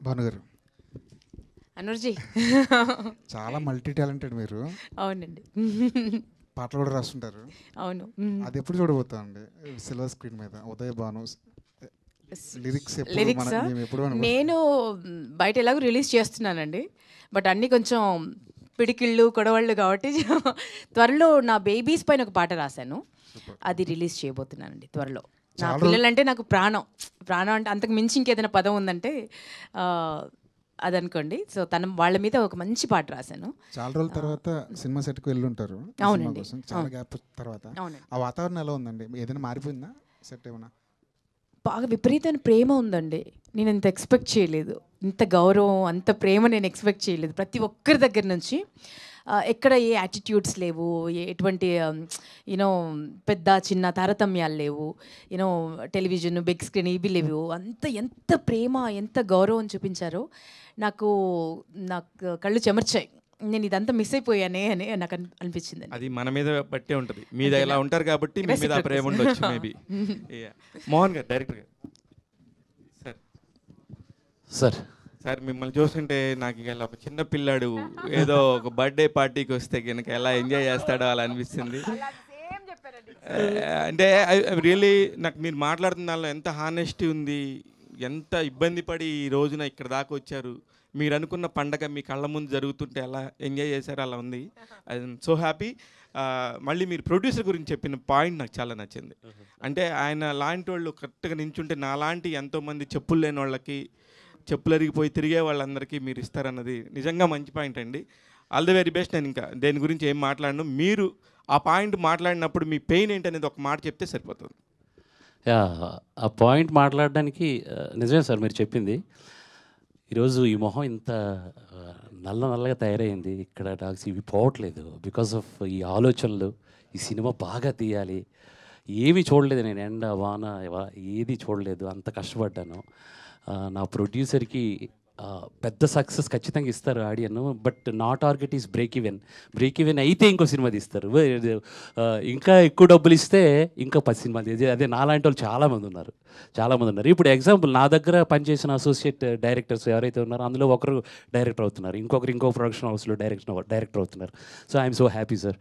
భానుగారు అనుర్జీ చాలా multi talented మీరు. అవునండి. పాటలు కూడా రాస్తుంటారు. అవును. అది ఎప్పుడు చూడబోతామండి సిల్వర్ స్క్రీన్ మీద? ఉదయ్ భాను లిరిక్స్ నేను బయట ఎలాగో రిలీజ్ చేస్తున్నానండి, బట్ అన్నీ కొంచెం పిడికిళ్ళు కొడవళ్ళు కాబట్టి త్వరలో నా బేబీస్ పైన ఒక పాట రాశాను, అది రిలీజ్ చేయబోతున్నానండి త్వరలో. నా పిల్లలంటే నాకు ప్రాణం. ప్రాణం అంటే అంతకు మించి ఇంకేదైనా పదం ఉందంటే అదనుకోండి. సో వాళ్ళ మీద ఒక మంచి పాట రాశాను. చాలా రోజుల తర్వాత సినిమా సెట్కి వెళ్ళి ఉంటారు. అవునండి. చాలా గ్యాప్ తర్వాత ఆ వాతావరణం ఎలా ఉందండి? ఏదైనా మారిపోయిందా సెట్? ఏమన్నా బాగా విపరీతమైన ప్రేమ ఉందండి. నేను ఇంత ఎక్స్పెక్ట్ చేయలేదు, ఇంత గౌరవం అంత ప్రేమ నేను ఎక్స్పెక్ట్ చేయలేదు. ప్రతి ఒక్కరి దగ్గర నుంచి ఎక్కడ ఏ యాటిట్యూడ్స్ లేవు, ఎటువంటి యూనో పెద్ద చిన్న తారతమ్యాలు లేవు, యూనో టెలివిజన్ బిగ్ స్క్రీన్ ఇవి లేవు. ఎంత ప్రేమ ఎంత గౌరవం చూపించారో నాకు కళ్ళు చెమర్చాయి. నేను ఇదంతా మిస్ అయిపోయానే అని నాకు అనిపించింది. అది మన మీద బట్టే ఉంటుంది. మీద ఇలా ఉంటారు కాబట్టి మీ మీద ప్రేమ ఉండొచ్చు మేబీ. మోహన్ గారు, డైరెక్టర్ గారు, సార్ సార్ మిమ్మల్ని చూస్తుంటే నాకు ఇలా ఒక చిన్న పిల్లాడు ఏదో ఒక బర్త్డే పార్టీకి వస్తే కనుక ఎలా ఎంజాయ్ చేస్తాడో అలా అనిపిస్తుంది. అంటే రియల్లీ నాకు మీరు మాట్లాడుతున్న దానిలో ఎంత హానెస్టీ ఉంది, ఎంత ఇబ్బంది పడి ఈ రోజున ఇక్కడ దాకా వచ్చారు. మీరు అనుకున్న పండగ మీ కళ్ళ ముందు జరుగుతుంటే ఎలా ఎంజాయ్ చేశారో అలా ఉంది. I'm so happy. మళ్ళీ మీరు ప్రొడ్యూసర్ గురించి చెప్పిన పాయింట్ నాకు చాలా నచ్చింది. అంటే ఆయన లాంటి వాళ్ళు కరెక్ట్గా నించుంటే నాలాంటి ఎంతోమంది చెప్పులు లేని వాళ్ళకి, చెప్పులు అరిగిపోయి తిరిగే వాళ్ళందరికీ మీరు ఇస్తారన్నది నిజంగా మంచి పాయింట్ అండి. All the very best. నేను ఇంకా దేని గురించి ఏం మాట్లాడను, మీరు ఆ పాయింట్ మాట్లాడినప్పుడు మీ పెయిన్ ఏంటనేది ఒక మాట చెప్తే సరిపోతుంది. ఆ పాయింట్ మాట్లాడడానికి నిజమే సార్ మీరు చెప్పింది. ఈరోజు ఈ మొహం ఇంత నల్లగా తయారైంది, ఇక్కడ డాక్స్ ఇవి పోవట్లేదు బికాస్ ఆఫ్ ఈ ఆలోచనలు. ఈ సినిమా బాగా తీయాలి, ఏమీ చూడలేదు నేను, ఎండ వాన ఏది చూడలేదు, అంత కష్టపడ్డాను. నా ప్రొడ్యూసర్కి పెద్ద సక్సెస్ ఖచ్చితంగా ఇస్తారు ఆడియన్, బట్ నా టార్గెట్ ఈస్ బ్రేక్ ఈవెన్ అయితే ఇంకో సినిమా తీస్తారు. ఇంకా ఎక్కువ డబ్బులు ఇస్తే ఇంకా 10 సినిమాలు. అదే నాలాంటి వాళ్ళు చాలామంది ఉన్నారు. ఇప్పుడు ఎగ్జాంపుల్ నా దగ్గర పనిచేసిన అసోసియేట్ డైరెక్టర్స్ ఎవరైతే ఉన్నారో అందులో ఒకరు డైరెక్టర్ అవుతున్నారు, ఇంకో ప్రొడక్షన్ హౌస్లో డైరెక్టర్ అవుతున్నారు. So I'm so happy sir.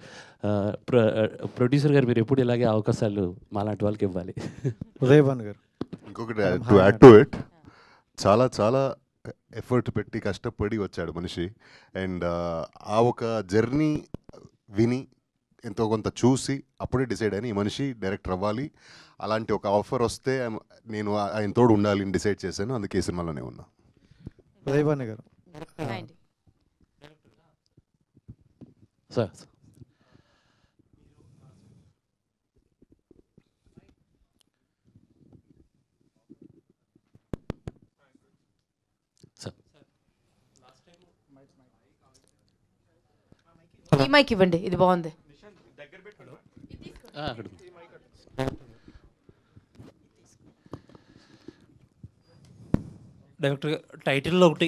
Producer గారు మీరు ఎప్పుడు ఇలాగే అవకాశాలు మాలాంటి వాళ్ళకి ఇవ్వాలి. ఉదయ్ భాను గారు, ఇంకొకటి టు యాడ్ టు ఇట్, చాలా ఎఫర్ట్ పెట్టి కష్టపడి వచ్చాడు మనిషి. అండ్ ఆ ఒక జర్నీ విని ఎంతో కొంత చూసి అప్పుడే డిసైడ్ అయిన ఈ మనిషి డైరెక్టర్ అవ్వాలి. అలాంటి ఒక ఆఫర్ వస్తే నేను ఆయన తోడు ఉండాలి అని డిసైడ్ చేశాను. అందుకే ఈ సినిమాలోనే ఉన్నా. ఉదయ్ భాను గారు సార్. ఈ మైక్ ఇవ్వండి, ఇది బాగుంది. డైరెక్టర్ టైటిల్లో ఒకటి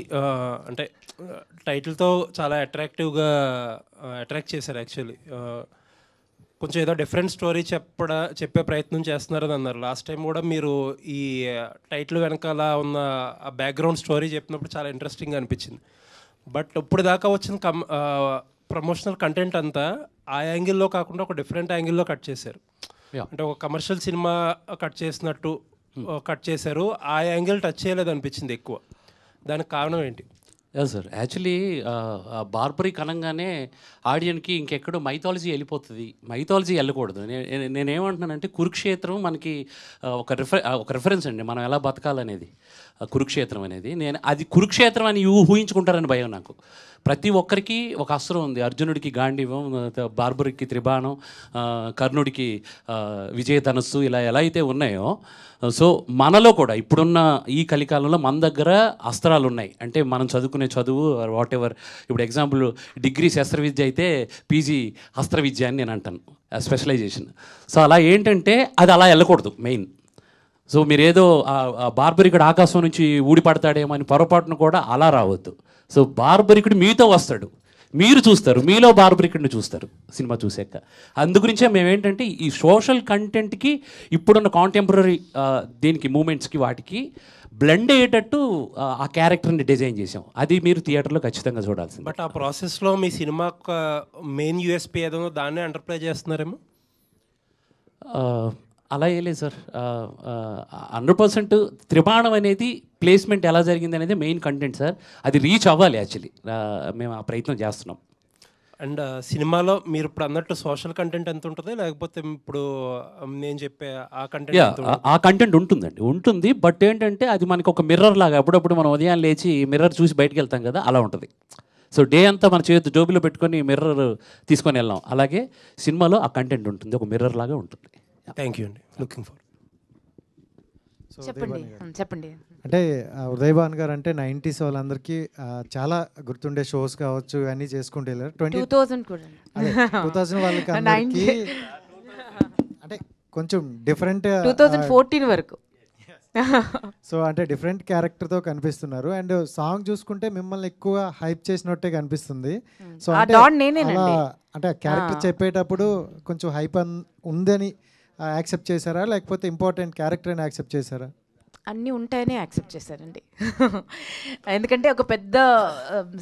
అంటే టైటిల్తో చాలా అట్రాక్ట్ చేశారు. యాక్చువల్లీ కొంచెం ఏదో డిఫరెంట్ స్టోరీ చెప్పే ప్రయత్నం చేస్తున్నారని అన్నారు. లాస్ట్ టైం కూడా మీరు ఈ టైటిల్ వెనకాల ఉన్న ఆ బ్యాక్గ్రౌండ్ స్టోరీ చెప్పినప్పుడు చాలా ఇంట్రెస్టింగ్గా అనిపించింది. బట్ ఇప్పుడు దాకా వచ్చిన ప్రమోషనల్ కంటెంట్ అంతా ఆ యాంగిల్లో కాకుండా ఒక డిఫరెంట్ యాంగిల్లో కట్ చేశారు. అంటే ఒక కమర్షియల్ సినిమా కట్ చేసినట్టు కట్ చేశారు. ఆ యాంగిల్ టచ్ చేయలేదు అనిపించింది ఎక్కువ. దానికి కారణం ఏంటి? సార్ యాక్చువల్లీ బార్బరిక్ అనగానే ఆడియన్కి ఇంకెక్కడో మైథాలజీ వెళ్ళిపోతుంది. మైథాలజీ వెళ్ళకూడదు. నేనేమంటున్నానంటే కురుక్షేత్రం మనకి ఒక రిఫరెన్స్ అండి, మనం ఎలా బతకాలనేది. కురుక్షేత్రం అనేది అది కురుక్షేత్రం అని ఊహించుకుంటారని భయం నాకు. ప్రతి ఒక్కరికి ఒక అస్త్రం ఉంది. అర్జునుడికి గాంధీవం, బార్బరిక్కి త్రిబాణం, కర్ణుడికి విజయధనస్సు, ఇలా ఎలా అయితే ఉన్నాయో సో మనలో కూడా ఇప్పుడున్న ఈ కలికాలంలో మన దగ్గర అస్త్రాలు ఉన్నాయి. అంటే మనం చదువుకునే చదువు వాట్ ఎవర్, ఇప్పుడు ఎగ్జాంపుల్ డిగ్రీ శస్త్ర విద్య అయితే పీజీ అస్త్ర విద్య అని నేను అంటాను, స్పెషలైజేషన్. సో అలా ఏంటంటే అది అలా వెళ్ళకూడదు మెయిన్. సో మీరేదో బార్బరికుడు ఆకాశం నుంచి ఊడిపడతాడేమో అని పొరపాటును కూడా అలా రావద్దు. సో బార్బరికుడు మీతో వస్తాడు, మీరు చూస్తారు, మీలో బార్బరికుడిని చూస్తారు సినిమా చూసాక. అందుగురించే మేమేంటంటే ఈ సోషల్ కంటెంట్కి ఇప్పుడున్న కాంటెంపరీ దీనికి మూమెంట్స్కి వాటికి బ్లెండ్ అయ్యేటట్టు ఆ క్యారెక్టర్ని డిజైన్ చేసాం. అది మీరు థియేటర్లో ఖచ్చితంగా చూడాల్సింది. బట్ ఆ ప్రాసెస్లో మీ సినిమా మెయిన్ యూఎస్పీ ఏదో దాన్నే ఎంటర్ప్లై చేస్తున్నారేమో. అలా వేయలేదు సార్. 100% త్రిబాణం అనేది ప్లేస్మెంట్ ఎలా జరిగింది అనేది మెయిన్ కంటెంట్ సార్. అది రీచ్ అవ్వాలి యాక్చువల్లీ. మేము ఆ ప్రయత్నం చేస్తున్నాం. అండ్ సినిమాలో మీరు ఇప్పుడు అన్నట్టు సోషల్ కంటెంట్ ఎంత ఉంటుంది, లేకపోతే ఇప్పుడు నేను చెప్పే ఆ కంటెంట్ ఆ కంటెంట్ ఉంటుందండి, ఉంటుంది. బట్ ఏంటంటే అది మనకి ఒక మిర్రర్ లాగా, అప్పుడప్పుడు మనం ఉదయం లేచి మిర్రర్ చూసి బయటకు వెళ్తాం కదా, అలా ఉంటుంది. సో డే అంతా మన చేతి జోబులో పెట్టుకొని మిర్రర్ తీసుకొని వెళ్ళాం. అలాగే సినిమాలో ఆ కంటెంట్ ఉంటుంది, ఒక మిర్రర్ లాగా ఉంటుంది. థ్యాంక్ యూ అండి. Looking for. చెప్పండి. అంటే ఉదయ్ భాన్ గారు అంటే 90s వాళ్ళందరికీ చాలా గుర్తుండే షోస్ కావచ్చు అన్నీ చేసుకుంటూ వెళ్ళారు. 2000 కూడా 2000 వాళ్ళకి అందరికీ అంటే కొంచెం డిఫరెంట్ 2014 వరకు. సో అంటే డిఫరెంట్ క్యారెక్టర్తో కనిపిస్తున్నారు. అండ్ సాంగ్ చూసుకుంటే మిమ్మల్ని ఎక్కువ హైప్ చేసినట్టే కనిపిస్తుంది. సో అంటే అంటే క్యారెక్టర్ చెప్పేటప్పుడు కొంచెం హైప్ ఉందని యాక్సెప్ట్ చేశారా, లేకపోతే ఇంపార్టెంట్ క్యారెక్టర్ అని యాక్సెప్ట్ చేశారా? అన్నీ ఉంటాయని యాక్సెప్ట్ చేశారండి. ఎందుకంటే ఒక పెద్ద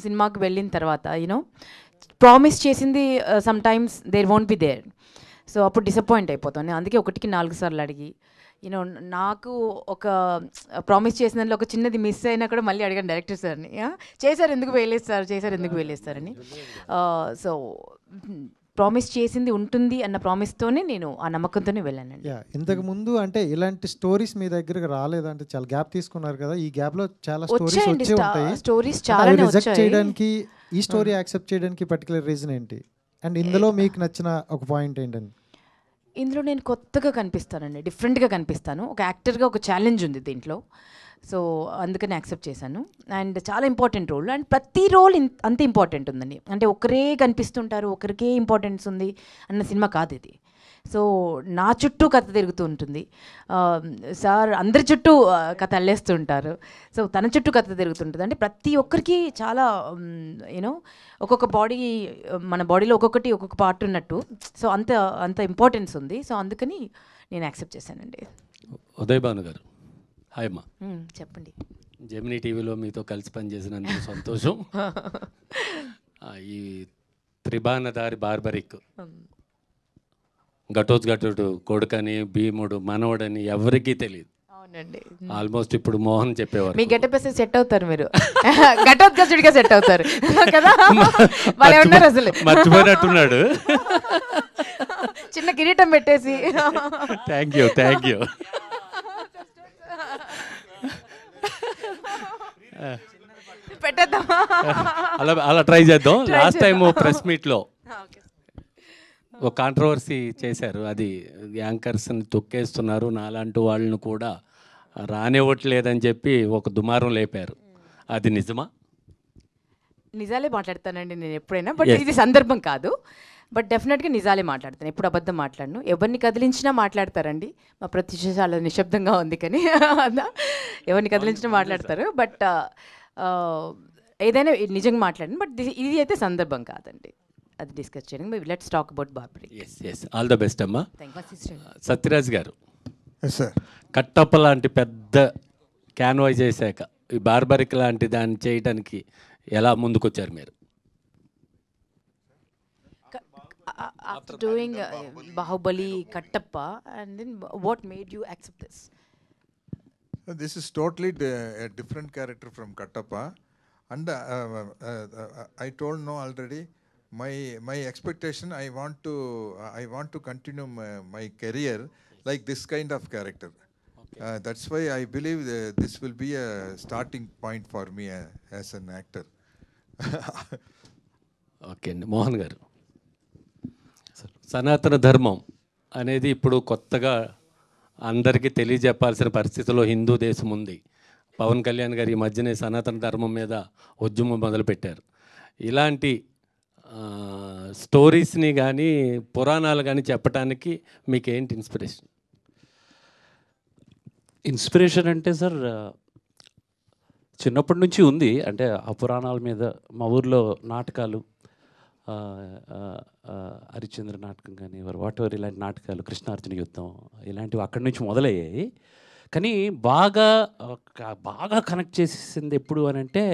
సినిమాకి వెళ్ళిన తర్వాత యూనో ప్రామిస్ చేసింది sometimes there won't be there. So అప్పుడు డిసప్పాయింట్ అయిపోతాను. అందుకే 1కి 4 సార్లు అడిగి యూనో నాకు ఒక ప్రామిస్ చేసిన దాంట్లో ఒక చిన్నది మిస్ అయినా కూడా మళ్ళీ అడిగాను డైరెక్టర్ సార్ని, చేశారు ఎందుకు వేలేస్తారని. సో ప్రామిస్ చేసింది ఉంటుంది అన్న ప్రామిస్తోనే నేను ఆ నమ్మకంతోనే వెళ్ళానండి. ఇంతకు ముందు అంటే ఇలాంటి స్టోరీస్ మీ దగ్గరకు రాలేదంటే చాలా గ్యాప్ తీసుకున్నారు కదా, ఈ గ్యాప్ లో చాలా స్టోరీస్ వచ్చే ఉంటాయి. స్టోరీస్ చాలా రిజెక్ట్ చేయడానికి ఈ స్టోరీ యాక్సెప్ట్ చేయడానికి పర్టికులర్ రీజన్ ఏంటి? అండ్ ఇందులో మీకు నచ్చిన ఒక పాయింట్ ఏంటండి? ఇందులో నేను కొత్తగా కనిపిస్తానండి, డిఫరెంట్గా కనిపిస్తాను. ఒక యాక్టర్గా ఒక ఛాలెంజ్ ఉంది దీంట్లో. సో అందుకని యాక్సెప్ట్ చేశాను. అండ్ చాలా ఇంపార్టెంట్ రోల్, అండ్ ప్రతి రోల్ అంత ఇంపార్టెంట్ ఉందండి. అంటే ఒకరే కనిపిస్తుంటారు, ఒకరికే ఇంపార్టెన్స్ ఉంది అన్న సినిమా కాదు ఇది. సో నా చుట్టూ కథ తిరుగుతూ ఉంటుంది. సార్ అందరి చుట్టూ కథ అల్లేస్తుంటారు. సో తన చుట్టూ కథ తిరుగుతుంటుంది. అంటే ప్రతి ఒక్కరికి చాలా యూనో ఒక్కొక్క బాడీ, మన బాడీలో ఒక్కొక్క పార్ట్ ఉన్నట్టు. సో అంత ఇంపార్టెన్స్ ఉంది. సో అందుకని నేను యాక్సెప్ట్ చేశానండి. ఉదయ్ భాను గారు, హాయ్ అమ్మా. చెప్పండి. జెమినీ టీవీలో మీతో కలిసి పనిచేసినందుకు సంతోషం. ఈ త్రిబాణధారి బార్బరిక్, ఘటోత్కచుడు కొడుకని, భీముడు మనవడని ఎవరికీ తెలియదు. అవునండి. ఆల్మోస్ట్ ఇప్పుడు మోహన్ చెప్పేవారు, మీ గెటప్ వేస్తే సెట్ అవుతారు మీరు, ఘటోత్కచుడిగా సెట్ అవుతారు కదా. వాళ్ళే ఉన్నారు అసలు, మర్చిపోయినట్టున్నాడు. చిన్న కిరీటం పెట్టేసి. Thank you. పెట్టేద్దామా? అలా ట్రై చేద్దాం. లాస్ట్ టైం ప్రెస్ మీట్లో ఒక కాంట్రవర్సీ చేశారు, అది యాంకర్స్ని తొక్కేస్తున్నారు, నాలాంటి వాళ్ళను కూడా రానివ్వట్లేదని చెప్పి ఒక దుమారం లేపారు. అది నిజమా? నిజాలే మాట్లాడతానండి నేను ఎప్పుడైనా, బట్ ఇది సందర్భం కాదు. బట్ డెఫినెట్గా నిజాలే మాట్లాడతాను, ఎప్పుడు అబద్ధం మాట్లాడను. ఎవరిని కదిలించినా మాట్లాడతారండి. మా ప్రతిష్ట చాలా నిశ్శబ్దంగా ఉంది, కానీ ఎవరిని కదిలించినా మాట్లాడతారు. బట్ ఏదైనా నిజంగా మాట్లాడండి. బట్ ఇది అయితే సందర్భం కాదండి అది డిస్కస్ చేయడం. Let's talk about barberry. All the best అమ్మా. సత్యరాజ్ గారు, సార్ కట్టప్ప లాంటి పెద్ద క్యాన్వాయ్ చేశాక ఈ బార్బరిక్ లాంటి దాన్ని చేయడానికి ఎలా ముందుకొచ్చారు మీరు? After doing Bahubali, Kattappa, and then what made you accept this? This is totally a different character from Kattappa, and I told no already. My expectation, I want to continue my career like this kind of character. Okay. That's why I believe this will be a starting point for me as an actor. Okay అండి. మోహన్ గారు, సనాతన ధర్మం అనేది ఇప్పుడు కొత్తగా అందరికీ తెలియజెప్పాల్సిన పరిస్థితిలో హిందూ దేశం ఉంది. పవన్ కళ్యాణ్ గారు ఈ మధ్యనే సనాతన ధర్మం మీద ఉద్యమం మొదలుపెట్టారు. ఇలాంటి స్టోరీస్ని కానీ పురాణాలు కానీ చెప్పడానికి మీకు ఏంటి ఇన్స్పిరేషన్? ఇన్స్పిరేషన్ అంటే సార్ చిన్నప్పటి నుంచి ఉంది. అంటే ఆ పురాణాల మీద మా ఊర్లో నాటకాలు, హరిశ్చంద్ర నాటకం కానీ వాట్ ఎవర్ ఇలాంటి నాటకాలు, కృష్ణార్జున యుద్ధం ఇలాంటివి అక్కడి నుంచి మొదలయ్యాయి. కానీ బాగా బాగా కనెక్ట్ చేసేసింది ఎప్పుడు అని అంటే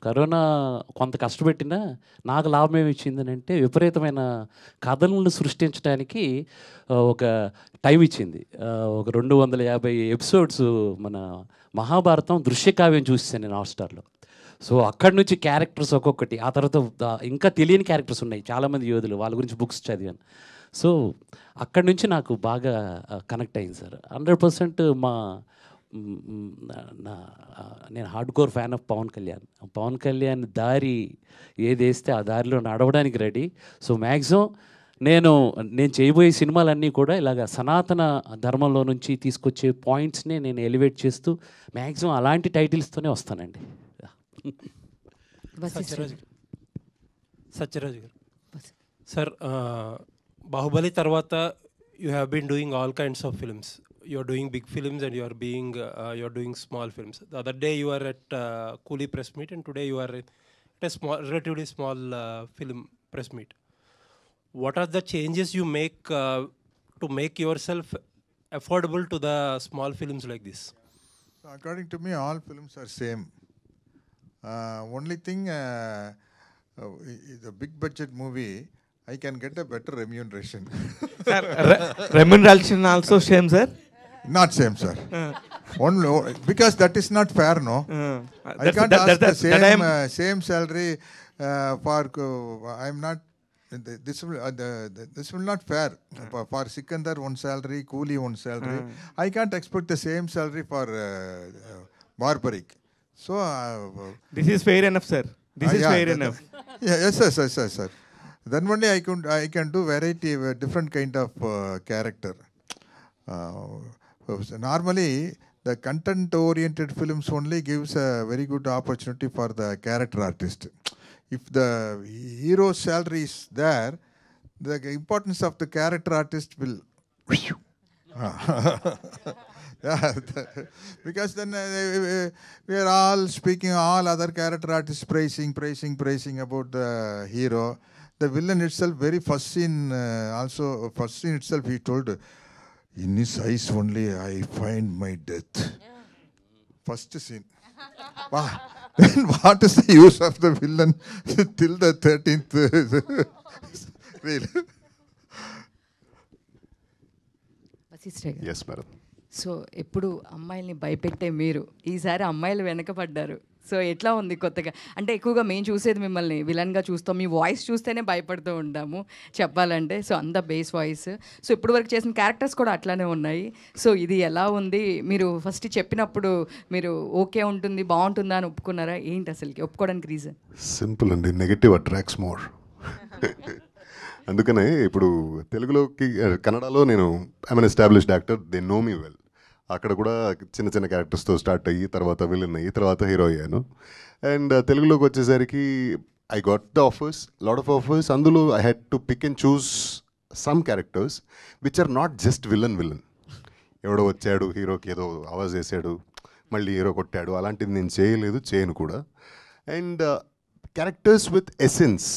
కరోనా కొంత కష్టపెట్టినా నాకు లాభం ఏమి ఇచ్చిందని అంటే విపరీతమైన కథలను సృష్టించడానికి ఒక టైం ఇచ్చింది. ఒక 250 ఎపిసోడ్స్ మన మహాభారతం దృశ్యకావ్యం చూసాను నేను హాట్‌స్టార్‌లో. సో అక్కడి నుంచి క్యారెక్టర్స్ ఒక్కొక్కటి, ఆ తర్వాత ఇంకా తెలియని క్యారెక్టర్స్ ఉన్నాయి చాలామంది యోధులు, వాళ్ళ గురించి బుక్స్ చదివాను. సో అక్కడి నుంచి నాకు బాగా కనెక్ట్ అయింది సార్. 100% నేను hardcore fan of Pawan Kalyan దారి ఏదేస్తే ఆ దారిలో నడవడానికి రెడీ. సో మ్యాక్సిమం నేను చేయబోయే సినిమాలన్నీ కూడా ఇలాగ సనాతన ధర్మంలో నుంచి తీసుకొచ్చే పాయింట్స్ని నేను ఎలివేట్ చేస్తూ మ్యాక్సిమం అలాంటి టైటిల్స్తోనే వస్తానండి. సత్యరాజ్ గారు సార్, బాహుబలి తర్వాత you have been doing all kinds of films. You are doing big films and you are doing small films. The other day you are at Coolie press meet, and today you are at a relatively small film press meet. What are the changes you make to make yourself affordable to the small films like this? So according to me, all films are same. Only thing, the big budget movie, I can get a better remuneration. Sir, remuneration also same, sir? Not same, sir. Only because that is not fair, no. I can't ask the same salary for. I'm not. This will not fair. For Sikandar one salary, Coolie one salary. I can't expect the same salary for Barbaric. So this is fair enough, sir. This is fair enough. Yes, sir. Then only I can do variety, different kind of character. Normally, the content-oriented films only gives a very good opportunity for the character artist. If the hero's salary is there, the importance of the character artist will... because then we are all speaking, all other character artists praising about the hero. The villain itself, very first scene itself, he told, in his eyes only I find my death. First scene. Then what is the use of the villain till the 13th? Really? Yes, madam. So ఎప్పుడు అమ్మాయిల్ని భయపెట్టే మీరు ఈసారి అమ్మాయిలు వెనకపడ్డారు. So ఎట్లా ఉంది కొత్తగా? అంటే ఎక్కువగా మేము చూసేది మిమ్మల్ని విలన్గా చూస్తాం, మీ వాయిస్ చూస్తేనే భయపడుతూ ఉంటాము చెప్పాలంటే. సో అంత బేస్ వాయిస్. సో ఇప్పుడు వరకు చేసిన క్యారెక్టర్స్ కూడా అట్లానే ఉన్నాయి. సో ఇది ఎలా ఉంది? మీరు ఫస్ట్ చెప్పినప్పుడు మీరు ఓకే ఉంటుంది బాగుంటుందా అని ఒప్పుకున్నారా? ఏంటి అసలుకి ఒప్పుకోవడానికి రీజన్? సింపుల్ అండి, నెగటివ్ అట్రాక్ట్స్ మోర్. అందుకనే ఇప్పుడు తెలుగులోకి కన్నడలో నేను I'm established actor, they know me well. అక్కడ కూడా చిన్న క్యారెక్టర్స్తో స్టార్ట్ అయ్యి తర్వాత విలన్ అయ్యి తర్వాత హీరో అయ్యాను. అండ్ తెలుగులోకి వచ్చేసరికి I got the offers, lot of offers. అందులో I had to pick and choose some characters which are not just villain. ఎవడో వచ్చాడు హీరోకి ఏదో ఆవాజ్ చేశాడు మళ్ళీ హీరో కొట్టాడు, అలాంటిది నేను చేయను కూడా. అండ్ క్యారెక్టర్స్ విత్ ఎసెన్స్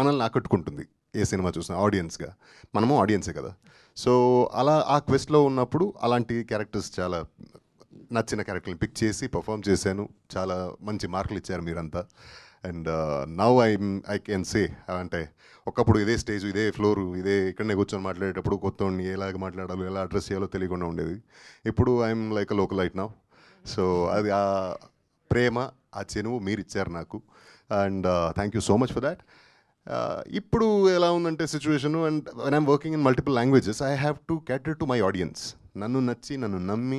మనల్ని ఆకట్టుకుంటుంది ఏ సినిమా చూసినా. ఆడియన్స్గా మనము ఆడియన్సే కదా. సో అలా ఆ క్వెస్ట్లో ఉన్నప్పుడు అలాంటి క్యారెక్టర్స్ చాలా నచ్చిన క్యారెక్టర్ని పిక్ చేసి పర్ఫామ్ చేశాను. చాలా మంచి మార్కులు ఇచ్చారు మీరంతా. And now I can say, అంటే ఒకప్పుడు ఇదే స్టేజ్, ఇదే ఫ్లోరు, ఇక్కడనే కూర్చొని మాట్లాడేటప్పుడు కొత్తోడిని ఎలాగ మాట్లాడాలో ఎలా అడ్రస్ చేయాలో తెలియకుండా ఉండేది. ఇప్పుడు I'm like a local light now. So అది ఆ ప్రేమ, ఆ చెనువు మీరు ఇచ్చారు నాకు. And thank you so much for that. ఇప్పుడు ఎలా ఉందంటే situation, and when I'm working in multiple languages I have to క్యాటర్ to my audience. నన్ను నమ్మి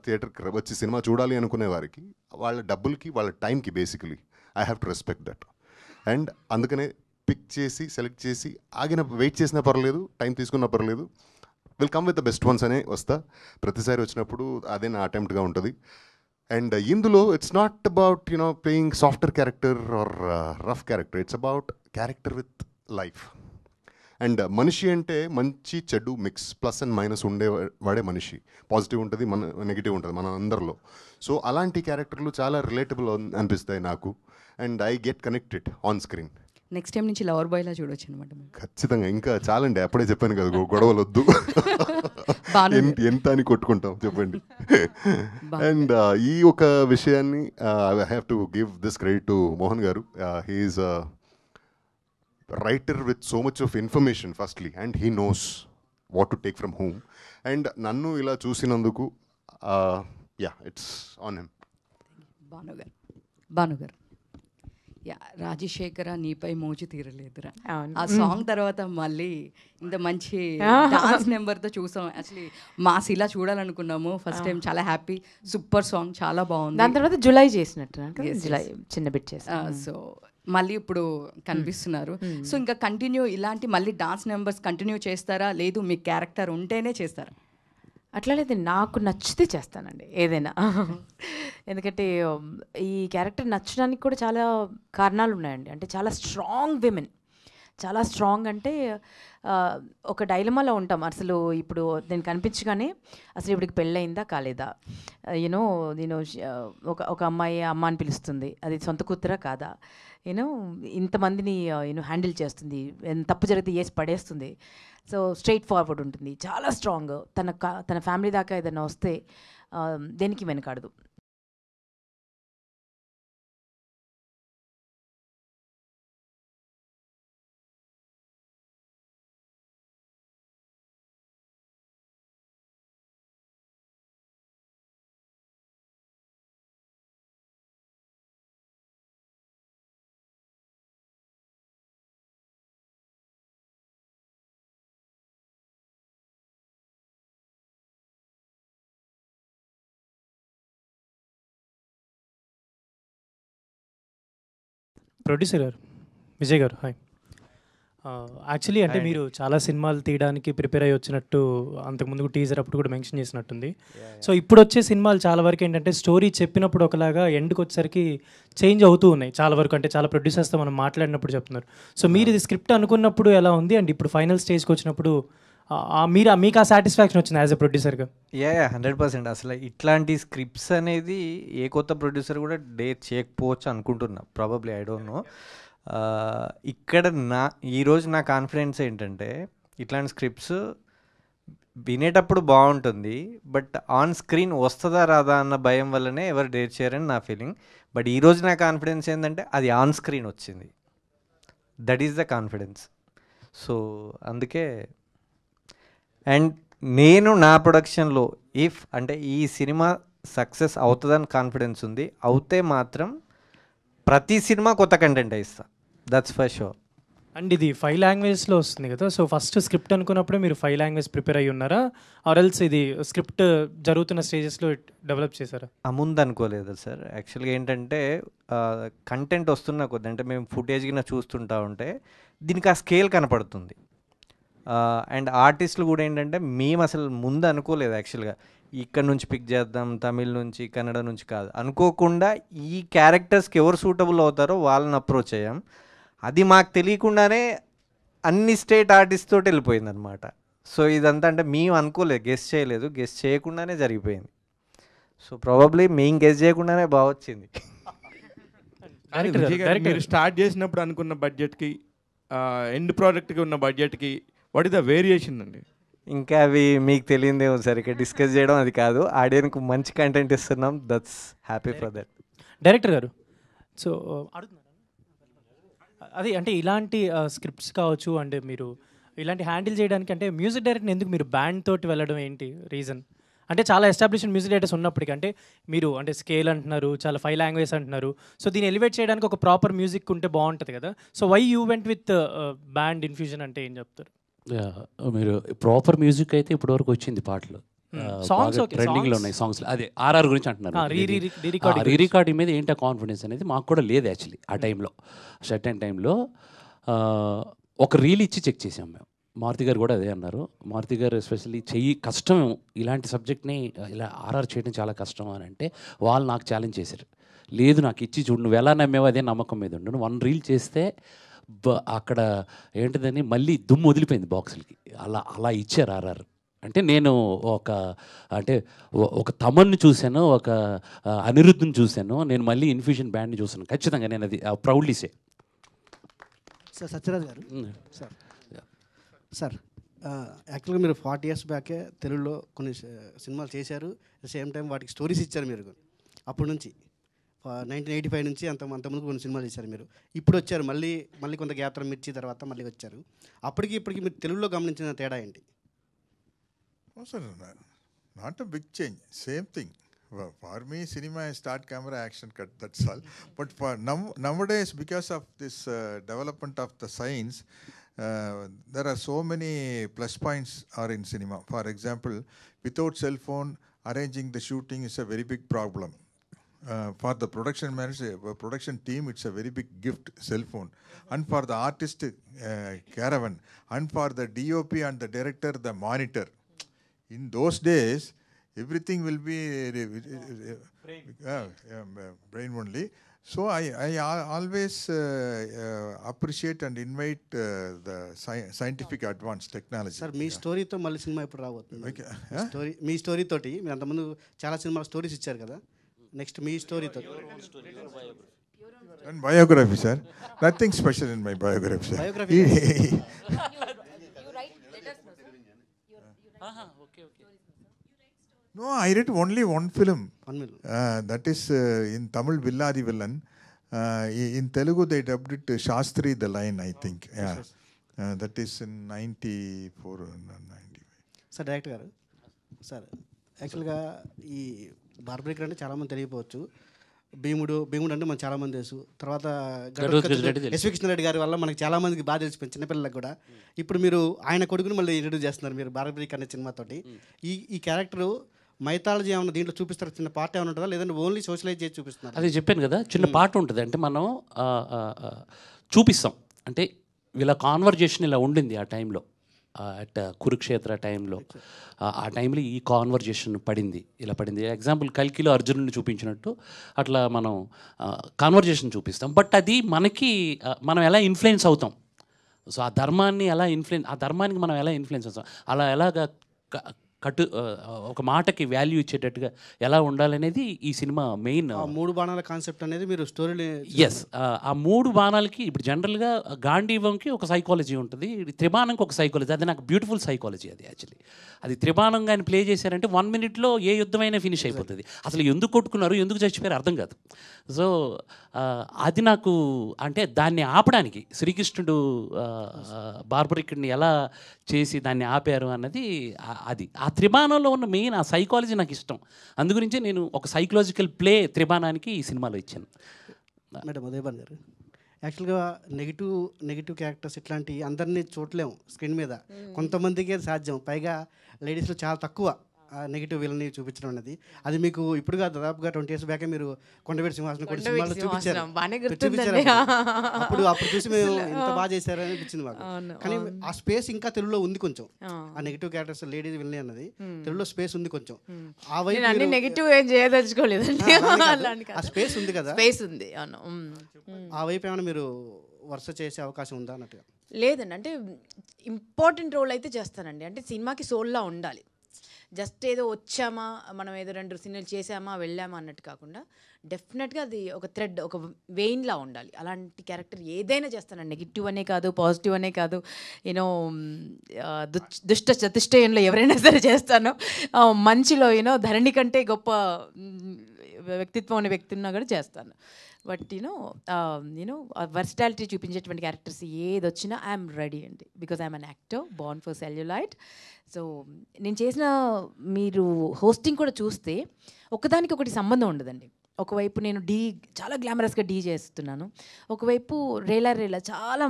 థియేటర్కి వచ్చి సినిమా చూడాలి అనుకునే వారికి, వాళ్ళ డబ్బులకి వాళ్ళ టైంకి basically I have to respect that. And అందుకనే పిక్ చేసి సెలెక్ట్ చేసి వెయిట్ చేసినా పర్లేదు, టైం తీసుకున్నా పర్లేదు, will come with the best once అనే వస్తా. ప్రతిసారి వచ్చినప్పుడు అదే నా అటెంప్ట్గా ఉంటుంది. అండ్ ఇందులో it's not about playing softer character are rough character, it's about character with life. And మనిషి అంటే మంచి చెడు మిక్స్, ప్లస్ అండ్ మైనస్ ఉండేవాడే మనిషి. పాజిటివ్ ఉంటుంది, నెగిటివ్ ఉంటుంది మన అందరిలో. సో అలాంటి క్యారెక్టర్లు చాలా రిలేటబుల్ అనిపిస్తాయి నాకు. And I get connected on screen. Next time నుంచి లవర్ బాయ్లా చూడొచ్చు అనమాట. ఖచ్చితంగా. ఇంకా చాలండి, అప్పుడే చెప్పాను కదా, గొడవలు వద్దు, ఎంత అని కొట్టుకుంటాం చెప్పండి. అండ్ ఈ ఒక విషయాన్ని I have to give this credit to Mohan garu. He's writer with so much of information firstly, and he knows what to take from home. అండ్ నన్ను ఇలా చూసినందుకు ఇట్స్ ఆన్ హిమ్. భానుగారు యా, రాజశేఖర నీపై మోజు తీరలేదురా, ఆ సాంగ్ తర్వాత మళ్ళీ ఇంత మంచి డాన్స్ నెంబర్తో చూసాం. యాక్చువల్లీ మాస్ ఇలా చూడాలనుకున్నాము ఫస్ట్ టైం. చాలా హ్యాపీ, సూపర్ సాంగ్, చాలా బాగుంది. దాని తర్వాత జులై చేసినట్టు, జులై చిన్న బిట్ చేసి, సో మళ్ళీ ఇప్పుడు కనిపిస్తున్నారు. సో ఇంకా కంటిన్యూ ఇలాంటి మళ్ళీ డాన్స్ నెంబర్స్ కంటిన్యూ చేస్తారా, లేదు మీ క్యారెక్టర్ ఉంటేనే చేస్తారా? అట్లా లేదు, నాకు నచ్చితే చేస్తానండి ఏదైనా. ఎందుకంటే ఈ క్యారెక్టర్ నచ్చడానికి కూడా చాలా కారణాలు ఉన్నాయండి. అంటే చాలా స్ట్రాంగ్ విమెన్, చాలా స్ట్రాంగ్. అంటే ఒక డైలమాలో ఉంటాం అసలు. ఇప్పుడు నేను కనిపించగానే అసలు ఇప్పటికి పెళ్ళయిందా కాలేదా, యూనో నేను ఒక అమ్మాయి అమ్మ అని పిలుస్తుంది, అది సొంత కూతురా కాదా, యూనో ఇంతమందిని యూనో హ్యాండిల్ చేస్తుంది, తప్పు జరిగితే వేసి పడేస్తుంది. సో స్ట్రైట్ ఫార్వర్డ్ ఉంటుంది, చాలా స్ట్రాంగ్. తన ఫ్యామిలీ దాకా ఏదైనా వస్తే దేనికి వెనకాడదు. ప్రొడ్యూసర్ గారు, విజయ్ గారు, హాయ్. యాక్చువల్లీ అంటే మీరు చాలా సినిమాలు తీయడానికి ప్రిపేర్ అయ్యి వచ్చినట్టు అంతకుముందు టీజర్ అప్పుడు కూడా మెన్షన్ చేసినట్టుంది. సో ఇప్పుడు వచ్చే సినిమాలు చాలా వరకు ఏంటంటే స్టోరీ చెప్పినప్పుడు ఒకలాగా ఎండ్కి వచ్చేసరికి చేంజ్ అవుతూ ఉన్నాయి చాలా వరకు. అంటే చాలా ప్రొడ్యూసర్స్తో మనం మాట్లాడినప్పుడు చెప్తున్నారు. సో మీరు ఇది స్క్రిప్ట్ అనుకున్నప్పుడు ఎలా ఉంది, అండ్ ఇప్పుడు ఫైనల్ స్టేజ్కి వచ్చినప్పుడు మీకు ఆ సాటిస్ఫాక్షన్ వచ్చింది యాజ్ ఎ ప్రొడ్యూసర్గా? 100%. అసలు ఇట్లాంటి స్క్రిప్ట్స్ అనేది ఏ కొత్త ప్రొడ్యూసర్ కూడా డేర్ చేయకపోవచ్చు అనుకుంటున్నా, ప్రాబబ్లీ, ఐ డోంట్ నో. ఇక్కడ ఈరోజు నా కాన్ఫిడెన్స్ ఏంటంటే ఇట్లాంటి స్క్రిప్ట్స్ వినేటప్పుడు బాగుంటుంది, బట్ ఆన్ స్క్రీన్ వస్తుందా రాదా అన్న భయం వల్లనే ఎవరు డేర్ చేయరని నా ఫీలింగ్. బట్ ఈరోజు నా కాన్ఫిడెన్స్ ఏంటంటే అది ఆన్ స్క్రీన్ వచ్చింది, that is the confidence. So అందుకే. అండ్ నేను నా ప్రొడక్షన్లో అంటే ఈ సినిమా సక్సెస్ అవుతుందని కాన్ఫిడెన్స్ ఉంది. అవుతే మాత్రం ప్రతి సినిమా కొత్త కంటెంట్ ఇస్తా, దట్స్ ఫర్ షూర్. అండ్ ఇది 5 లాంగ్వేజెస్లో వస్తుంది కదా, సో ఫస్ట్ స్క్రిప్ట్ అనుకున్నప్పుడే మీరు 5 లాంగ్వేజ్ ప్రిపేర్ అయ్యి ఉన్నారా, ఆర్ ఎల్స్ ఇది స్క్రిప్ట్ జరుగుతున్న స్టేజెస్లో డెవలప్ చేశారా? ముందు అనుకోలేదు సార్. యాక్చువల్గా ఏంటంటే కంటెంట్ వస్తున్న కొద్ది, అంటే మేము ఫుటేజ్ కింద చూస్తుంటా ఉంటే దీనికి ఆ స్కేల్ కనపడుతుంది. అండ్ ఆర్టిస్టులు కూడా ఏంటంటే మేము అసలు ముందు అనుకోలేదు యాక్చువల్గా ఇక్కడ నుంచి పిక్ చేద్దాం, తమిళ్ నుంచి, కన్నడ నుంచి కాదు, అనుకోకుండా ఈ క్యారెక్టర్స్కి ఎవరు సూటబుల్ అవుతారో వాళ్ళని అప్రోచ్ అయ్యాం. అది మాకు తెలియకుండానే అన్ని స్టేట్ ఆర్టిస్ట్ తోటి వెళ్ళిపోయింది అనమాట. సో ఇదంతా అంటే మేము అనుకోలేదు, గెస్ట్ చేయలేదు, గెస్ట్ చేయకుండానే జరిగిపోయింది. సో ప్రాబబ్లీ మేము గెస్ట్ చేయకుండానే బాగా వచ్చింది. మీరు స్టార్ట్ చేసినప్పుడు అనుకున్న బడ్జెట్కి ఎండ్ ప్రోడక్ట్కి ఉన్న బడ్జెట్కి వాట్ ఇస్ ద వేరియేషన్ అండి? ఇంకా అవి మీకు తెలియదేమో సార్, ఇక్కడ డిస్కస్ చేయడం అది కాదు. ఆడియన్కి మంచి కంటెంట్ ఇస్తున్నాం, that's happy for that. Director గారు, సో అది అంటే ఇలాంటి స్క్రిప్ట్స్ కావచ్చు, అంటే మీరు ఇలాంటి హ్యాండిల్ చేయడానికి అంటే మ్యూజిక్ డైరెక్టర్ ఎందుకు మీరు బ్యాండ్ తోటి వెళ్ళడం ఏంటి రీజన్? అంటే చాలా ఎస్టాబ్లిష్డ్ మ్యూజిక్ డైరెక్టర్స్ ఉన్నప్పటికీ అంటే మీరు అంటే స్కేల్ అంటున్నారు, చాలా 5 లాంగ్వేజ్ అంటున్నారు, సో దీన్ని ఎలివేట్ చేయడానికి ఒక ప్రాపర్ మ్యూజిక్ ఉంటే బాగుంటుంది కదా. So why you went with band infusion అంటే ఏం చెప్తారు? మీరు ప్రాపర్ మ్యూజిక్ అయితే ఇప్పటివరకు వచ్చింది, పాటలు ట్రెండింగ్లో ఉన్నాయి సాంగ్స్. అదే ఆర్ఆర్ గురించి అంటున్నారు, రీ రికార్డింగ్ మీద ఏంటి కాన్ఫిడెన్స్ అనేది మాకు కూడా లేదు యాక్చువల్లీ. ఆ టైంలో సర్టెన్ టైంలో ఒక రీల్ ఇచ్చి చెక్ చేసాం మేము. మారుతి గారు కూడా అదే అన్నారు. మారుతి గారు ఎస్పెషల్లీ చెయ్యి కష్టం, ఇలాంటి సబ్జెక్ట్ని ఇలా ఆర్ఆర్ చేయడం చాలా కష్టం అని అంటే వాళ్ళు నాకు ఛాలెంజ్ చేశారు. లేదు నాకు ఇచ్చి చూడు, నువ్వు ఎలా నమ్మేవో అదే నమ్మకం మీద ఉండు, నువ్వు 1 రీల్ చేస్తే అక్కడ ఏంటిదని మళ్ళీ దుమ్ము వదిలిపోయింది బాక్సులకి. అలా ఇచ్చారు ఆర్ఆర్. అంటే నేను ఒక తమన్ను చూశాను, ఒక అనిరుద్ధ్ని చూశాను, నేను మళ్ళీ ఇన్ఫ్యూజన్ బ్యాండ్ని చూశాను. ఖచ్చితంగా నేను అది ప్రౌడ్లీ సే. సార్ సత్యరాజ్ గారు సార్ సార్ యాక్చువల్గా మీరు 40 years బ్యాకే తెలుగులో కొన్ని సినిమాలు చేశారు. అట్ ద సేమ్ టైం వాటికి స్టోరీస్ ఇచ్చారు మీరు. అప్పటి నుంచి 1985 నుంచి అంతకుముందు కొన్ని సినిమాలు చేశారు మీరు. ఇప్పుడు వచ్చారు మళ్ళీ కొంత గ్యాప్ మిర్చి తర్వాత మళ్ళీ వచ్చారు. ఇప్పటికి మీరు తెలుగులో గమనించిన తేడా ఏంటి? Sir not a big change, same thing. For me, cinema is start camera, action cut, that's all. But for nowadays, because of this development of the science, there are so many plus points are in cinema. For example, without cell phone, arranging the shooting is a very big problem. For the production manager, production team, it's a very big gift, cell phone. And for the artist, caravan. And for the DOP and the director, the monitor. In those days, everything will be brain only. So I always appreciate and invite the scientific advanced technology. Sir మీ స్టోరీతో మళ్ళీ cinema ఇప్పుడు రాబోతుంది. మీ story తోటి మీరు అంతకుముందు చాలా cinema stories ఇచ్చారు కదా, నెక్స్ట్ మీ స్టోరీతో And biography, sir. Nothing special in my biography, sir. Biography. No, I read only one film. One film. That is in Tamil, Villadi Villan. In Telugu, they dubbed it Shastri the Line, I think. Yeah. That is in 94 or 95. Sir director గారు, sir యాక్చువల్గా ఈ barbaric అంటే చాలామంది తెలియకపోవచ్చు. భీముడు అంటే మనకు చాలామంది తెలుసు. తర్వాత ఎస్వి కృష్ణారెడ్డి గారి వల్ల మనకి చాలామందికి బాగా తెలిసిపోయింది, చిన్నపిల్లలకు కూడా. ఇప్పుడు మీరు ఆయన కొడుకుని మళ్ళీ ఇంట్రడ్యూస్ చేస్తున్నారు మీరు బార్బరిక్ అనే సినిమాతోటి. ఈ క్యారెక్టరు మైథాలజీ ఏమైనా దీంట్లో చూపిస్తారు, చిన్న పార్ట్ ఏమైనా ఉంటుందా, లేదంటే ఓన్లీ సోషలైజ్ చేసి చూపిస్తున్నారు? అదే చెప్పాను కదా, చిన్న పార్ట్ ఉంటుంది. అంటే మనం చూపిస్తాం, అంటే వీళ్ళ కాన్వర్జేషన్ ఇలా ఉండింది ఆ టైంలో, అట్ కురుక్షేత్ర టైంలో. ఆ టైంలో ఈ కాన్వర్జేషన్ ఇలా పడింది. ఎగ్జాంపుల్ కల్కిలో అర్జునుడిని చూపించినట్టు అట్లా మనం కాన్వర్జేషన్ చూపిస్తాం. బట్ అది మనం ఎలా ఇన్ఫ్లుయెన్స్ అవుతాం, సో ఆ ధర్మానికి మనం ఎలా ఇన్ఫ్లుయెన్స్ అవుతాం, ఎలాగ ఒక మాటకి వాల్యూ ఇచ్చేటట్టుగా ఎలా ఉండాలనేది ఈ సినిమా మెయిన్. 3 బాణాల కాన్సెప్ట్ అనేది మీరు స్టోరీలో ఎస్. ఆ 3 బాణాలకి ఇప్పుడు జనరల్గా గాంధీవంకి ఒక సైకాలజీ ఉంటుంది, త్రిబాణంకి ఒక సైకాలజీ. అది నాకు బ్యూటిఫుల్ సైకాలజీ అది. యాక్చువల్లీ అది త్రిబాణం కానీ ప్లే చేశారంటే 1 minute ఏ యుద్ధమైనా ఫినిష్ అయిపోతుంది. అసలు ఎందుకు కొట్టుకున్నారు, ఎందుకు చచ్చిపోయారు అర్థం కాదు. సో అది నాకు, అంటే దాన్ని ఆపడానికి శ్రీకృష్ణుడు బార్బరిక్ని ఎలా చేసి దాన్ని ఆపారు అన్నది అది. ఆ త్రిబాణంలో ఉన్న మెయిన్ ఆ సైకాలజీ నాకు ఇష్టం. అందుగురించి నేను ఒక సైకలాజికల్ ప్లే త్రిబాణానికి ఈ సినిమాలో ఇచ్చాను. మేడం ఉదయభాన్ గారు, యాక్చువల్గా నెగిటివ్ క్యారెక్టర్స్ ఇట్లాంటి అందరినీ చూడలేము స్క్రీన్ మీద, కొంతమందికే సాధ్యం. పైగా లేడీస్లో చాలా తక్కువ నెగిటివ్ విలని చూపించడం అనేది. అది మీకు ఇప్పుడు కాదు, దాదాపుగా 20 years బ్యాకే మీరు కొండవీటి సింహాసనం కొన్ని సినిమాలు చూపించారు. అప్పుడు చూసి మేము ఇంత బాగా చేశారని అనిపించింది మాకు. కానీ ఆ స్పేస్ ఇంకా తెలుగులో ఉంది కొంచెం. ఆ నెగిటివ్ క్యారెక్టర్స్ లేడీస్ విలని అన్నది తెలుగులో స్పేస్ ఉంది కొంచెం. ఆ వైపు నెగిటివ్ ఏం చేయదలుచుకోలేదండి, ఆ స్పేస్ ఉంది కదా, స్పేస్ ఉంది. ఆ వైపు ఏమైనా మీరు వరుస చేసే అవకాశం ఉందా అన్నట్టుగా? లేదండి, అంటే ఇంపార్టెంట్ రోల్ అయితే చేస్తానండి. అంటే సినిమాకి సోల్లా ఉండాలి. జస్ట్ ఏదో వచ్చామా, మనం ఏదో 2 సినిమాలు చేసామా వెళ్ళామా అన్నట్టు కాకుండా డెఫినెట్గా అది ఒక థ్రెడ్, ఒక వెయిన్లా ఉండాలి. అలాంటి క్యారెక్టర్ ఏదైనా చేస్తానండి. నెగిటివ్ అనే కాదు, పాజిటివ్ అనే కాదు, యూనో దుష్ట చతుష్టయంలో ఎవరైనా సరే చేస్తాను. మంచిలో ధరణి కంటే గొప్ప వ్యక్తిత్వం అనే వ్యక్తి ఉన్నా కూడా చేస్తాను. బట్ వర్సిటాలిటీ చూపించేటువంటి క్యారెక్టర్స్ ఏది వచ్చినా ఐఎమ్ రెడీ అండి, because I'm an actor Born for celluloid. So నేను చేసిన మీరు హోస్టింగ్ కూడా చూస్తే ఒకదానికి ఒకటి సంబంధం ఉండదండి. ఒకవైపు నేను చాలా గ్లామరస్గా చేస్తున్నాను, ఒకవైపు రేలా చాలా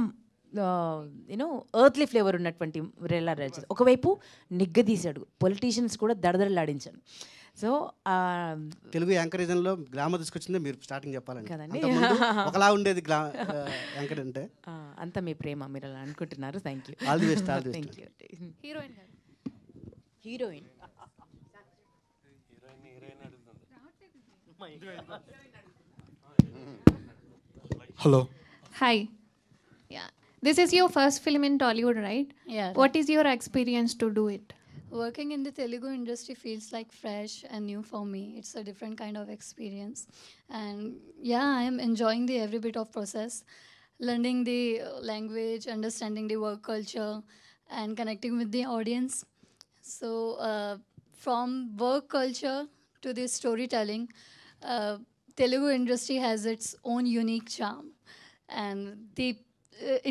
ఎర్త్లీ ఫ్లేవర్ ఉన్నటువంటి రేలా, ఒకవైపు నిగ్గదీశాడు, పొలిటీషియన్స్ కూడా దడదడలాడించాను. సో తెలుగు యాంకరేజంలో గ్లామర్ తీసుకొచ్చిందే మీరు స్టార్టింగ్ చెప్పాలని కదండి. ఒకలా ఉండేది యాంకర్ అంటే. అంతా మీ ప్రేమ, మీరు అలా అనుకుంటున్నారు. Thank you. All the best. Thank you. Heroine Hello. Hi. Yeah. This is your first film in Tollywood, right? Yeah. What is your experience to do it? Working in the Telugu industry feels like fresh and new for me. It's a different kind of experience. And yeah, I am enjoying the every bit of process. learning the language, understanding the work culture, and connecting with the audience. So from work culture to the storytelling, Telugu industry has its own unique charm, and the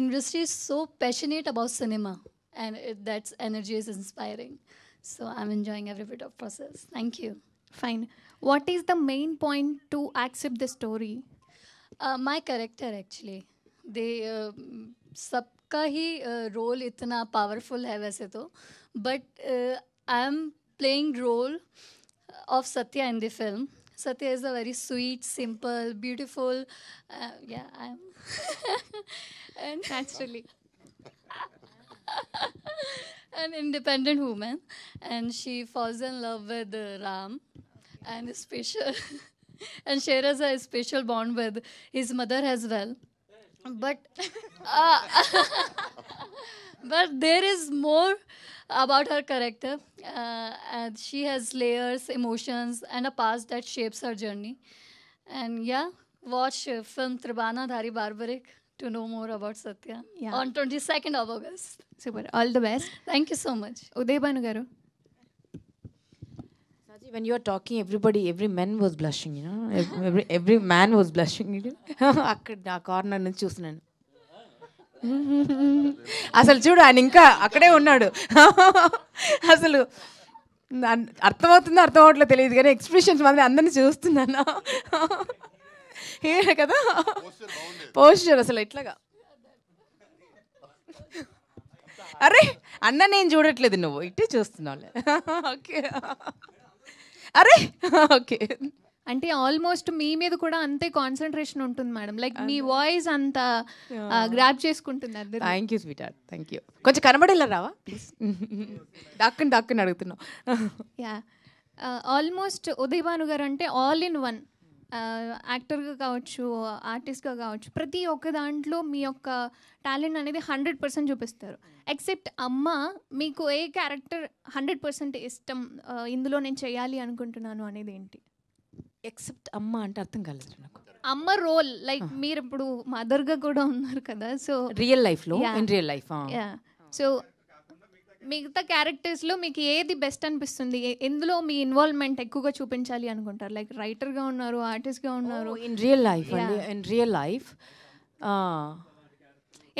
industry is so passionate about cinema, and that's energy is inspiring. So I'm enjoying every bit of process. Thank you. Fine. What is the main point to accept the story? My character actually, they सबका ही role इतना powerful है वैसे तो, but I am playing role of Satya in the film. Satya is a very sweet, simple, beautiful, yeah, I am. And naturally an independent woman, and she falls in love with Ram, and special and shares a special bond with his mother as well. But but there is more about her character, and she has layers, emotions, and a past that shapes her journey. And yeah, watch film Tribana Dhari Barbaric to know more about Satya on 22nd of August. Super. All the best. Thank you so much. Uday Banu garu. When you are talking, every man was blushing, you know. Every man was blushing. అక్కడ నా corner నుంచి చూస్తున్నాను. అసలు చూడు ఆయన ఇంకా అక్కడే ఉన్నాడు. అసలు అర్థమవుతుందో అర్థం అవట్లేదు తెలియదు కానీ ఎక్స్ప్రెషన్స్ మాత్రం అందరినీ చూస్తున్నాను కదా. పోస్టర్ అసలు ఎట్లాగా, అరే అన్న నేను చూడట్లేదు నువ్వు ఇట్టే చూస్తున్నావు. ఓకే అరే ఓకే అంటే ఆల్మోస్ట్ మీ మీద కూడా అంతే కాన్సన్ట్రేషన్ ఉంటుంది మేడం. లైక్ మీ వాయిస్ అంత గ్రాప్ చేసుకుంటుంది. Thank you sweet heart, thank you. కొంచెం కనబడేలా రావా ప్లీజ్, డాక్కుని అడుగుతున్నావు. యా, ఆల్మోస్ట్ ఉదయ్ భాను గారు అంటే ఆల్ ఇన్ వన్, యాక్టర్గా కావచ్చు, ఆర్టిస్ట్గా కావచ్చు, ప్రతి ఒక్క దాంట్లో మీ యొక్క టాలెంట్ అనేది 100% చూపిస్తారు. ఎక్సెప్ట్ అమ్మ, మీకు ఏ క్యారెక్టర్ 100% ఇష్టం, ఇందులో నేను చేయాలి అనుకుంటున్నాను అనేది ఏంటి? ఎక్సెప్ట్ అమ్మ అంటే అర్థం కాలేదు నాకు. అమ్మ రోల్, లైక్ మీరు ఇప్పుడు మదర్గా కూడా ఉన్నారు కదా, సో రియల్ లైఫ్లో, ఇన్ రియల్ లైఫ్. సో మిగతా క్యారెక్టర్స్లో మీకు ఏది బెస్ట్ అనిపిస్తుంది? ఎందులో మీ ఇన్వాల్వ్మెంట్ ఎక్కువగా చూపించాలి అనుకుంటారు? లైక్ రైటర్గా ఉన్నారు, ఆర్టిస్ట్గా ఉన్నారు. ఇన్ రియల్ లైఫ్ అండి, ఇన్ రియల్ లైఫ్.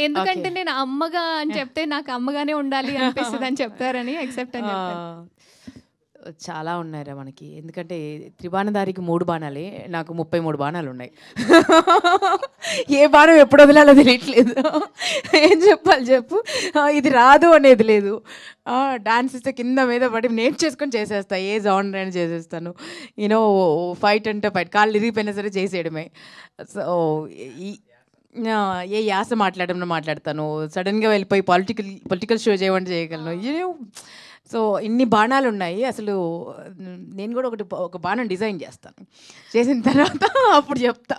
ఎందుకంటే నేను అమ్మగా అని చెప్తే నాకు అమ్మగానే ఉండాలి అనిపిస్తుంది అని చెప్తారని ఎక్సెప్ట్ అని చెప్తాను. చాలా ఉన్నాయిరా మనకి, ఎందుకంటే త్రిబాణధారికి 3 బాణాలే, నాకు 33 బాణాలు ఉన్నాయి. ఏ బాణం ఎప్పుడు వదిలాలో తెలియట్లేదు. ఏం చెప్పాలి చెప్పు, ఇది రాదు అనేది లేదు. డాన్స్ ఇస్తే కింద మీద పడి నేర్చేసుకొని చేసేస్తా, ఏ జానర్ అయినా చేసేస్తాను. యూనో ఫైట్ అంటే ఫైట్, కాళ్ళు ఇరిగిపోయినా సరే చేసేయడమే. సో ఏ యాస మాట్లాడతాను, సడన్గా వెళ్ళిపోయి పొలిటికల్ షో చేయమంటే చేయగలను. యూనో సో ఇన్ని బాణాలు ఉన్నాయి. అసలు నేను కూడా ఒక బాణం డిజైన్ చేస్తాను, చేసిన తర్వాత అప్పుడు చెప్తా.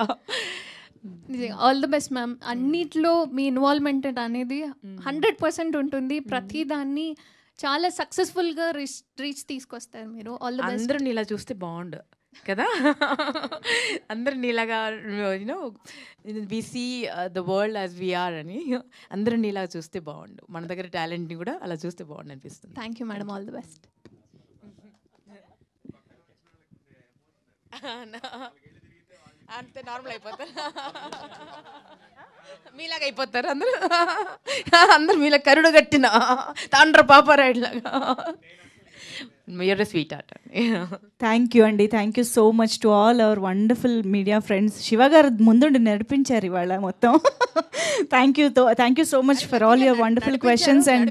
All the best ma'am. అన్నిట్లో మీ ఇన్వాల్వ్మెంట్ అనేది 100% ఉంటుంది. ప్రతి దాన్ని చాలా సక్సెస్ఫుల్గా రీచ్ తీసుకొస్తారు మీరు. All the best. అందరూ నీలా చూస్తే బాగుండు కదా, అందరు నీలాగా you know we see the world as we are అని, అందరూ నీలాగా చూస్తే బాగుండు. మన దగ్గర టాలెంట్ని కూడా అలా చూస్తే బాగుండు అనిపిస్తుంది. Thank you madam, all the best. అంతే నార్మల్ అయిపోతారు, మీలాగా అయిపోతారు అందరూ. అందరు మీలా కరుడు కట్టిన తాండ్ర పాపారాయిలాగా. You're a sweetheart. Thank you అండి, thank you so much to all our wonderful media friends. Shiva garu ముందుండి నడిపించారు ఇవాళ మొత్తం. Thank you so much for all your wonderful questions. And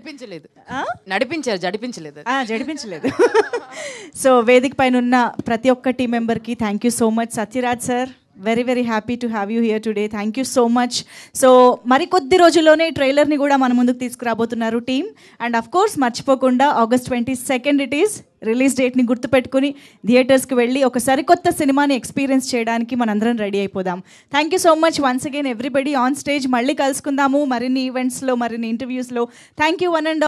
జడిపించలేదు. సో వేదిక పైన ఉన్న ప్రతి ఒక్క టీం మెంబర్కి thank you so much. Sathyaraj sir, very very happy to have you here today. Thank you so much. So మరికొద్ది రోజుల్లోనే ట్రైలర్ని కూడా మన ముందుకు తీసుకురాబోతున్నారు టీమ్. అండ్ అఫ్ కోర్స్ మర్చిపోకుండా August 22 ఇట్ ఈస్ రిలీజ్ డేట్ని గుర్తుపెట్టుకుని థియేటర్స్కి వెళ్ళి ఒక సరికొత్త సినిమాని ఎక్స్పీరియన్స్ చేయడానికి మనందరం రెడీ అయిపోదాం. Thank you so much once again everybody on stage. మళ్ళీ కలుసుకుందాము మరిన్ని ఈవెంట్స్లో, మరిన్ని ఇంటర్వ్యూస్లో. Thank you one and